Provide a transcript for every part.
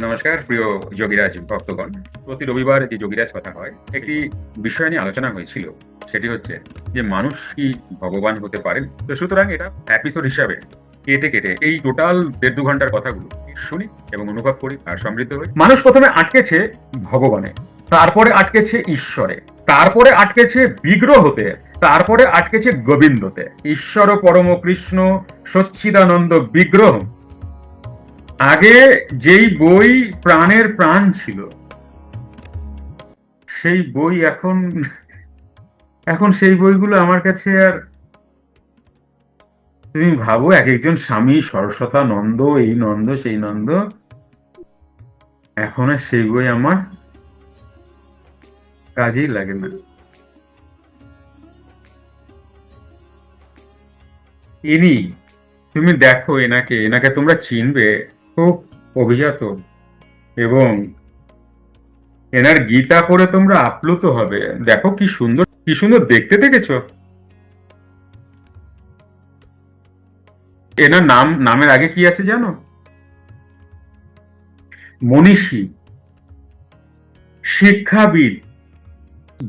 নমস্কার প্রিয় যোগীরাজ ভক্তগণ। প্রতি রবিবার যে যোগীরাজ কথা হয়, একটি বিষয় নিয়ে আলোচনা হয়েছিল। সেটি হচ্ছে যে মানুষ কি ভগবান হতে পারেন। তো সুতরাং এটা এপিসোড হিসাবে কেটে কেটে এই টোটাল 1.5-2 ঘন্টার কথাগুলো শুনি এবং অনুভব করি আর সমৃদ্ধ হই। মানুষ প্রথমে আটকেছে ভগবানে, তারপরে আটকেছে ঈশ্বরে, তারপরে আটকেছে বিগ্রহতে, তারপরে আটকেছে গোবিন্দতে। ঈশ্বর পরম কৃষ্ণ সচ্চিদানন্দ বিগ্রহ। আগে যেই বই প্রাণের প্রাণ ছিল, সেই বই এখন এখন সেই বইগুলো আমার কাছে আর, তুমি ভাবো এক একজন স্বামী সরস্বতা নন্দ, এই নন্দ সেই নন্দ, এখন আর সেই বই আমার কাজেই লাগে না। ইনি, তুমি দেখো এনাকে, এনাকে তোমরা চিনবে, খুব অভিজাত, এবং এনার গীতা পড়ে তোমরা আপ্লুত হবে। দেখো কি সুন্দর, কি সুন্দর দেখতে, দেখেছো? এনার নামের আগে কি আছে জানো? মনীষী, শিক্ষাবিদ,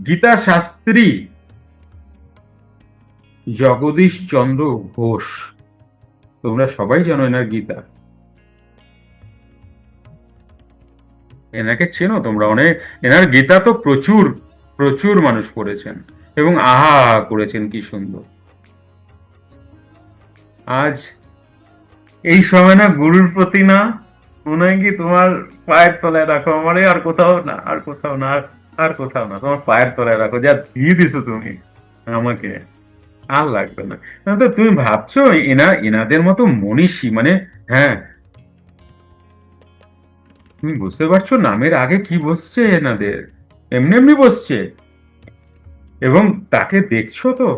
গীতা শাস্ত্রী, জগদীশ চন্দ্র ঘোষ। তোমরা সবাই জানো এনার গীতা। এনাকে চেনো তোমরা অনেক। এনার গীতা তো প্রচুর প্রচুর মানুষ পড়েছেন এবং আহা করেছেন, কি সুন্দর। আজ এই সময় না গুরুর প্রতি না, মনে হয় কি তোমার পায়ের তলায় রাখো আমারে, আর কোথাও না, আর কোথাও না, আর কোথাও না, তোমার পায়ের তলায় রাখো, যা দিয়ে দিছো তুমি আমাকে, আর লাগবে না। তো তুমি ভাবছো এনাদের মতো মনীষী, মানে, হ্যাঁ, তুমি বুঝতে পারছো নামের আগে কি বসছে এনাদের? এমনি এমনি বসছে। এবং তাকে দেখছো তো,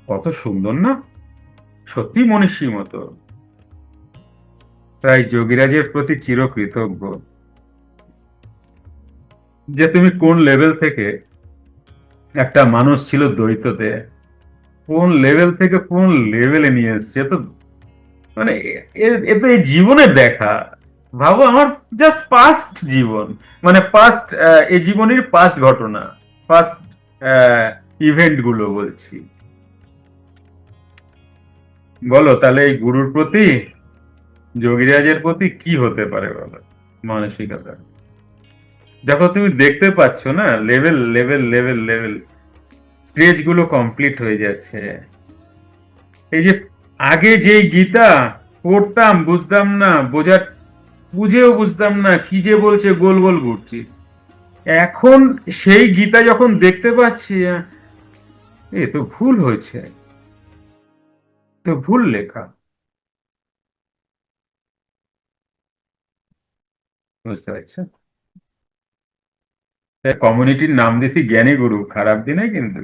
কত সুন্দর না, সত্যি মনীষী মতো। তাই যোগীরাজের প্রতি চিরকৃতজ্ঞ, যে তুমি কোন লেভেল থেকে, একটা মানুষ ছিল দ্বৈততে, কোন লেভেল থেকে কোন লেভেলে নিয়ে এসছে। তো মানে এ তো এই জীবনে দেখা, ভাবো আমার জাস্ট পাস্ট জীবন, মানে পাস্ট, এই জীবনের পাস্ট ঘটনা, পাস্ট ইভেন্ট গুলো বলছি। বলো তাহলে এই গুরুর প্রতি, যোগীরাজের প্রতি কি হতে পারে বলো মানসিকতা। দেখো তুমি দেখতে পাচ্ছ না, level level level level, stage গুলো কমপ্লিট হয়ে যাচ্ছে। এই যে আগে যে গীতা পড়তাম, বুঝতাম না, বুঝেও বুঝতাম না কি যে বলছে, গোল গোল ঘুরছি। এখন সেই গীতা যখন দেখতে পাচ্ছি, এ তো ভুল হয়েছে, তো ভুল লেখা। বুঝতে পারছো? কমিউনিটির নাম দিছি জ্ঞানী গুরু, খারাপ দিনে কিন্তু।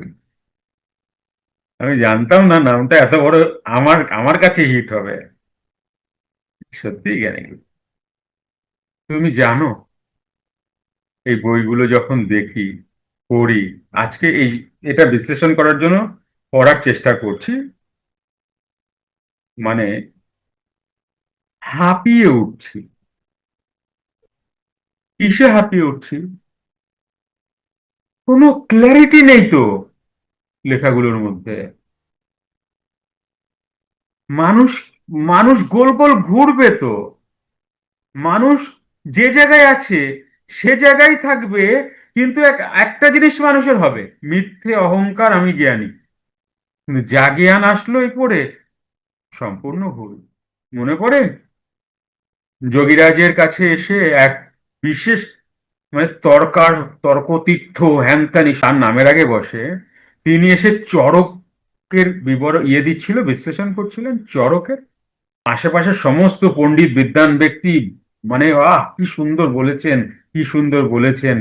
আমি জানতাম না নামটা এত বড় আমার আমার কাছে হিট হবে। সত্যি জ্ঞানী গুরু। তুমি জানো, এই বইগুলো যখন দেখি, পড়ি, আজকে এটা বিশ্লেষণ করার জন্য পড়ার চেষ্টা করছি, মানে হাঁপিয়ে উঠছি। কিসে হাঁপিয়ে উঠছি? কোনো ক্ল্যারিটি নেই তো লেখাগুলোর মধ্যে। মানুষ মানুষ গোল গোল ঘুরবে তো, মানুষ যে জায়গায় আছে সে জায়গায় থাকবে, কিন্তু একটা জিনিস মানুষের হবে, মিথ্যে অহংকার, আমি জ্ঞানী। কিন্তু যা জ্ঞান আসলো এই পড়ে, সম্পূর্ণ ভুল। মনে পড়ে যোগীরাজের কাছে এসে এক বিশেষ, মানে তর্কতীর্থ হ্যান ত্যান তার নামের আগে বসে, তিনি এসে চরকের বিবরণ দিচ্ছিল, বিশ্লেষণ করছিলেন চরকের। আশেপাশে সমস্ত পণ্ডিত বিদ্বান ব্যক্তি, মানে কি সুন্দর বলেছেন, কি সুন্দর বলেছেন,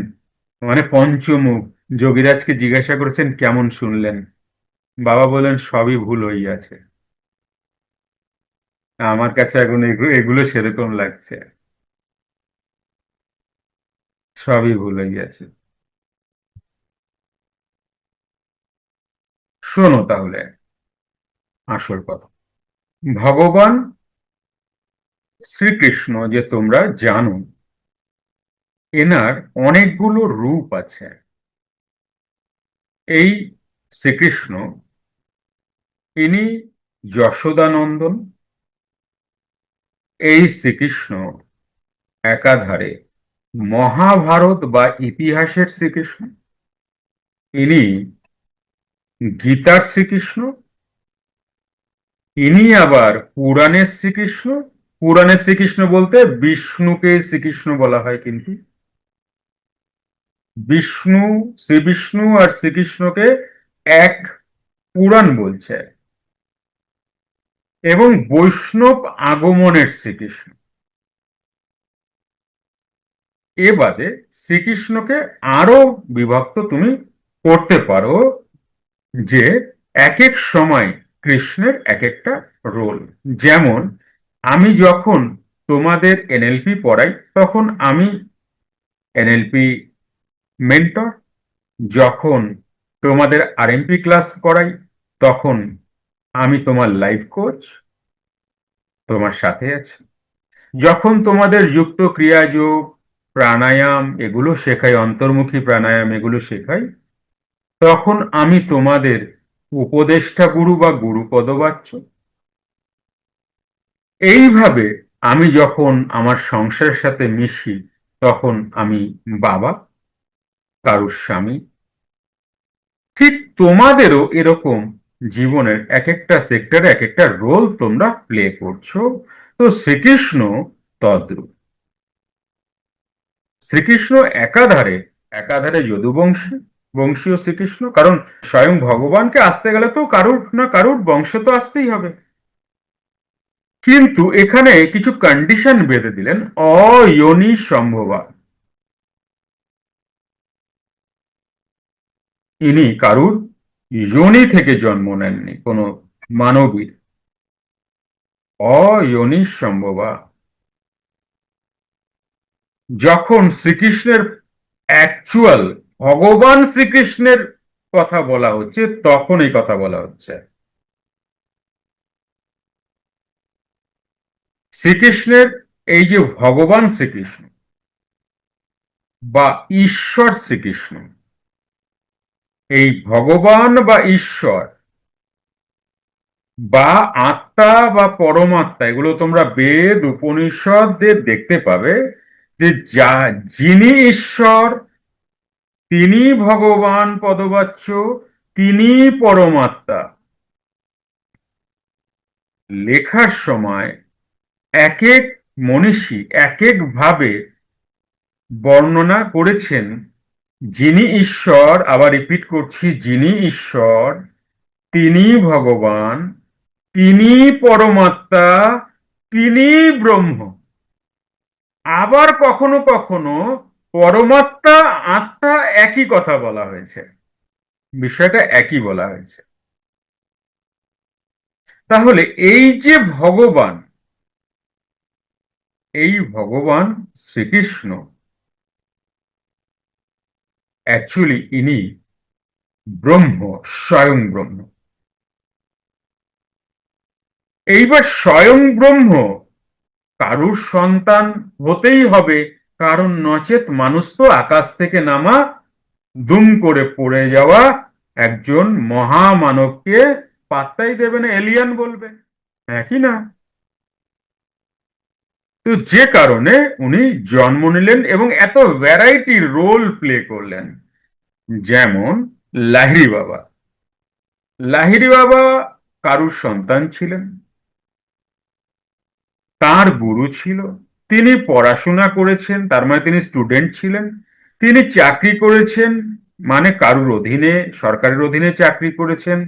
মানে পঞ্চমুখ। যোগীরাজকে জিজ্ঞাসা করেছেন কেমন শুনলেন। বাবা বলেন সবই ভুল হইয়াছে। আমার কাছে এখন এগুলো সেরকম লাগছে, সবই ভুল হইয়াছে। শোনো তাহলে আসল কথা। ভগবান শ্রীকৃষ্ণ যে তোমরা জানো, এনার অনেকগুলো রূপ আছে। এই শ্রীকৃষ্ণ, ইনি যশোদানন্দন। এই শ্রীকৃষ্ণ একাধারে মহাভারত বা ইতিহাসের শ্রীকৃষ্ণ, ইনি গীতার শ্রীকৃষ্ণ, ইনি আবার পুরাণের শ্রীকৃষ্ণ। পুরাণের শ্রীকৃষ্ণ বলতে বিষ্ণুকে শ্রীকৃষ্ণ বলা হয়, কিন্তু বিষ্ণু, শ্রী বিষ্ণু আর শ্রীকৃষ্ণকে এক পুরাণ বলছে। এবং বৈষ্ণব আগমনের শ্রীকৃষ্ণ। এ বাদে শ্রীকৃষ্ণকে আরো বিভক্ত তুমি করতে পারো, যে এক এক সময় কৃষ্ণের এক একটা রোল। যেমন আমি যখন তোমাদের এনএলপি পড়াই, তখন আমি এনএলপি মেন্টর। যখন তোমাদের আরএমপি ক্লাস করাই, তখন আমি তোমার লাইফ কোচ, তোমার সাথে আছি। যখন তোমাদের যুক্ত ক্রিয়াযোগ, প্রাণায়াম এগুলো শেখাই, অন্তর্মুখী প্রাণায়াম এগুলো শেখাই, তখন আমি তোমাদের উপদেষ্টা গুরু বা গুরু পদবাচ্য। এইভাবে আমি যখন আমার সংসারের সাথে মিশি, তখন আমি বাবা, কারুর স্বামী। ঠিক তোমাদেরও এরকম জীবনের এক একটা সেক্টরে এক একটা রোল তোমরা প্লে করছো। তো শ্রীকৃষ্ণ তদ্রূপ। শ্রীকৃষ্ণ একাধারে একাধারে যদুবংশী, বংশীয় শ্রীকৃষ্ণ, কারণ স্বয়ং ভগবানকে আসতে গেলে তো কারুর না কারুর বংশ তো আসতেই হবে। কিন্তু এখানে কিছু কন্ডিশন বেঁধে দিলেন, অয়োনি সম্ভবা। ইনি কারুর যোনি থেকে জন্ম নেননি, কোন মানবীর। অয়োনি সম্ভবা। যখন শ্রীকৃষ্ণের অ্যাকচুয়াল ভগবান শ্রীকৃষ্ণের কথা বলা হচ্ছে, তখন এই কথা বলা হচ্ছে। শ্রীকৃষ্ণের এই যে ভগবান শ্রীকৃষ্ণ বা ঈশ্বর শ্রীকৃষ্ণ, এই ভগবান বা ঈশ্বর বা আত্মা বা পরমাত্মা, এগুলো তোমরা বেদ উপনিষদদের দেখতে পাবে, যে যিনি ঈশ্বর, তিনি ভগবান পদবাচ্য, তিনি পরমাত্মা। লেখার সময় এক এক মনীষী এক এক ভাবে বর্ণনা করেছেন। যিনি ঈশ্বর, আবার রিপিট করছি, যিনি ঈশ্বর, তিনি ভগবান, তিনি পরমাত্মা, তিনি ব্রহ্ম। আবার কখনো কখনো পরমাত্মা আত্মা একই কথা বলা হয়েছে, বিষয়টা একই বলা হয়েছে। তাহলে এই যে ভগবান, এই ভগবান শ্রীকৃষ্ণ অ্যাকচুয়ালি ইনি ব্রহ্ম, স্বয়ং ব্রহ্ম। এইবার স্বয়ং ব্রহ্ম কারুর সন্তান হতেই হবে, কারণ নচেত মানুষ তো আকাশ থেকে নামা, দুম করে পড়ে যাওয়া একজন মহামানবকে পাত্তাই দেবে না, এলিয়ান বলবে, হ্যাঁ কি না? তো যে কারণে উনি জন্ম নিলেন এবং এত ভ্যারাইটির রোল প্লে করলেন। যেমন লাহিড়ী বাবা। লাহিড়ী বাবা কারুর সন্তান ছিলেন, তার গুরু ছিল, তিনি পড়াশোনা করেছেন, তার মানে তিনি স্টুডেন্ট ছিলেন। তিনি চাকরি করেছেন, মানে কারুর অধীনে, সরকারের অধীনে চাকরি করেছেন।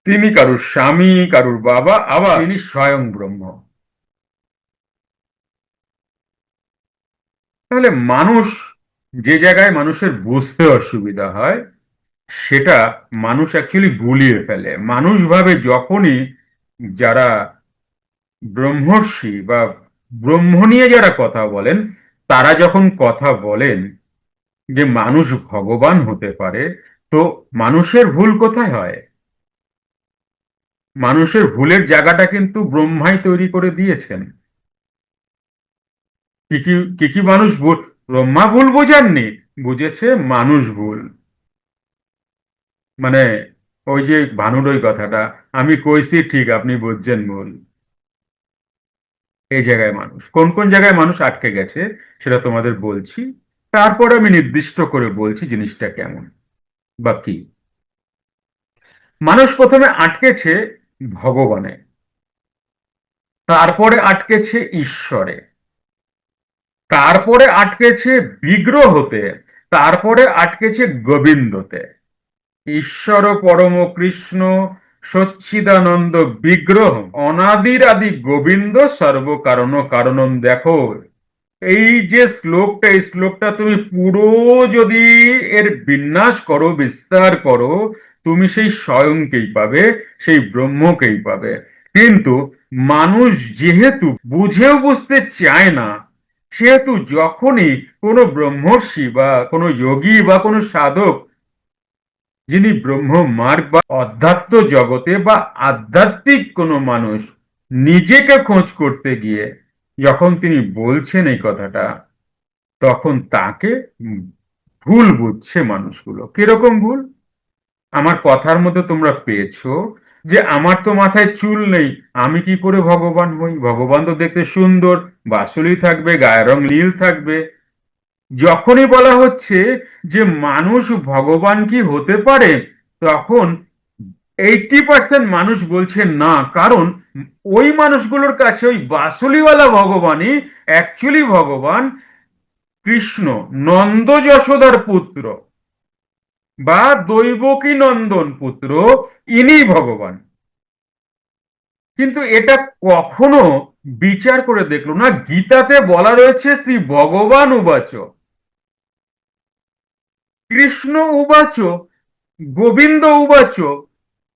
তিনি কারুর স্বামী, কারুর বাবা, আবার তিনি স্বয়ং ব্রহ্ম। তাহলে মানুষ, যে জায়গায় মানুষের বুঝতে অসুবিধা হয়, সেটা মানুষ অ্যাকচুয়ালি গুলিয়ে ফেলে। মানুষ ভাবে যখনই যারা ব্রহ্মর্ষি বা ব্রহ্ম নিয়ে যারা কথা বলেন, তারা যখন কথা বলেন যে মানুষ ভগবান হতে পারে, তো মানুষের ভুল কোথায় হয়? মানুষের ভুলের জায়গাটা কিন্তু ব্রহ্মাই তৈরি করে দিয়েছেন। কি মানুষ ভুল? ব্রহ্মা ভুল বোঝাননি, বুঝেছে মানুষ ভুল। মানে ওই যে ভানুর ওই কথাটা, আমি কইছি ঠিক, আপনি বুঝছেন ভুল। এই জায়গায় মানুষ কোন কোন জায়গায় মানুষ আটকে গেছে সেটা তোমাদের বলছি, তারপরে আমি নির্দিষ্ট করে বলছি জিনিসটা কেমন বা কি। মানুষ প্রথমে আটকেছে ভগবানে, তারপরে আটকেছে ঈশ্বরে, তারপরে আটকেছে বিগ্রহতে, তারপরে আটকেছে গোবিন্দতে। ঈশ্বর পরম কৃষ্ণ সচ্চিদানন্দ বিগ্রহ অনাদির আদি গোবিন্দ সর্বকারণ কারণম। দেখো এই যে শ্লোকটা, এই শ্লোকটা তুমি পুরো যদি এর বিন্যাস করো, বিস্তার করো, তুমি সেই স্বয়ংকেই পাবে, সেই ব্রহ্মকেই পাবে। কিন্তু মানুষ যেহেতু বুঝেও বুঝতে চায় না, সেহেতু যখনই কোনো ব্রহ্মর্ষি বা কোনো যোগী বা কোনো সাধক, যিনি ব্রহ্ম মার্গ বা অধ্যাত্ম জগতে বা আধ্যাত্মিক কোনো মানুষ নিজেকে খোঁজ করতে গিয়ে যখন তিনি বলছেন এই কথাটা, তখন তাকে ভুল বুঝছে মানুষগুলো। কিরকম ভুল? আমার কথার মধ্যে তোমরা পেয়েছো যে আমার তো মাথায় চুল নেই, আমি কি করে ভগবান হই? ভগবান তো দেখতে সুন্দর, বাসুলি থাকবে, গায়ের রং নীল থাকবে। যখনই বলা হচ্ছে যে মানুষ ভগবান কি হতে পারে, তখন 80% মানুষ বলছে না। কারণ ওই মানুষগুলোর কাছে ওই বাসুলিওয়ালা ভগবানই অ্যাকচুয়ালি ভগবান। কৃষ্ণ নন্দ যশোদার পুত্র বা দৈবকী নন্দন পুত্র, ইনি ভগবান। কিন্তু এটা কখনো বিচার করে দেখলো না। গীতাতে বলা রয়েছে শ্রী ভগবান উবাচ, কৃষ্ণ উবাচ, গোবিন্দ উবাচ,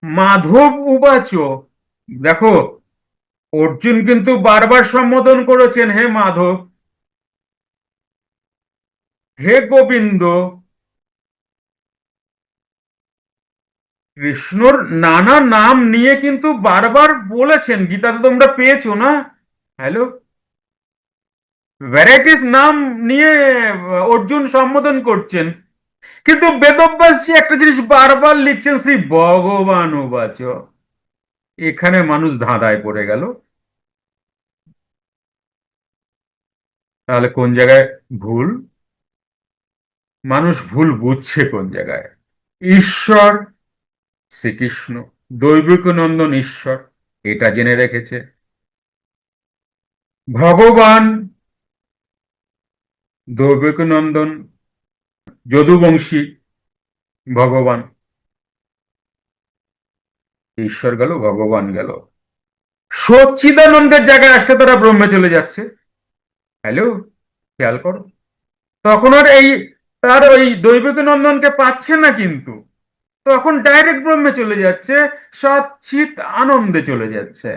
মাধব উবাচ। দেখো, অর্জুন কিন্তু বারবার সম্বোধন করেছেন হে মাধব, হে গোবিন্দ। কৃষ্ণর নানা নাম নিয়ে কিন্তু বারবার বলেছেন, গীতাতে তোমরা পেয়েছো না? হ্যালো, ভ্যারাইটিস নাম নিয়ে অর্জুন সম্বোধন করছেন। কিন্তু বেদব্যাসজি একটা জিনিস বারবার লিখছেন, শ্রী ভগবান উবাচ। এখানে মানুষ ধাঁধায় পড়ে গেল। তাহলে কোন জায়গায় ভুল? মানুষ ভুল বুঝছে কোন জায়গায়? ঈশ্বর শ্রীকৃষ্ণ, দৈবিক নন্দন ঈশ্বর, এটা জেনে রেখেছে। ভগবান দৈবিক নন্দন যদুবংশী ভগবান। ঈশ্বর গেল, ভগবান গেল। সচ্চিদানন্দের জায়গায় আসলে তারা ব্রহ্মে চলে যাচ্ছে। হ্যালো, খেয়াল করো। তখন আর এই তার ওই দৈবিক নন্দনকে পাচ্ছে না, কিন্তু তখন ডাইরেক্ট ব্রহ্মে চলে যাচ্ছে, সচ্চিত আনন্দে চলে যাচ্ছে।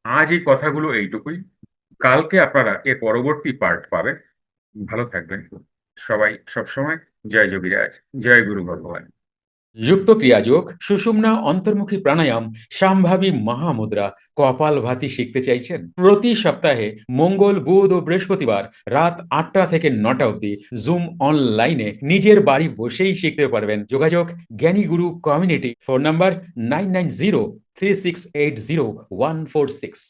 আজ এই কথাগুলো এইটুকুই। কালকে আপনারা এর পরবর্তী পার্ট পাবেন। ভালো থাকবেন সবাই সবসময়। জয় যোগীরাজ, জয় গুরু ভগবান। যুক্ত ক্রিয়াযোগ, সুষুম্না অন্তর্মুখী প্রাণায়াম, সম্ভাবী মহামুদ্রা, কপালভাতি শিখতে চাইছেন? প্রতি সপ্তাহে মঙ্গল, বুধ ও বৃহস্পতিবার রাত 8টা থেকে 9টা অবধি জুম অনলাইনে নিজের বাড়ি বসেই শিখতে পারবেন। যোগাযোগ জ্ঞানী গুরু কমিউনিটি, ফোন নাম্বার 9903680146।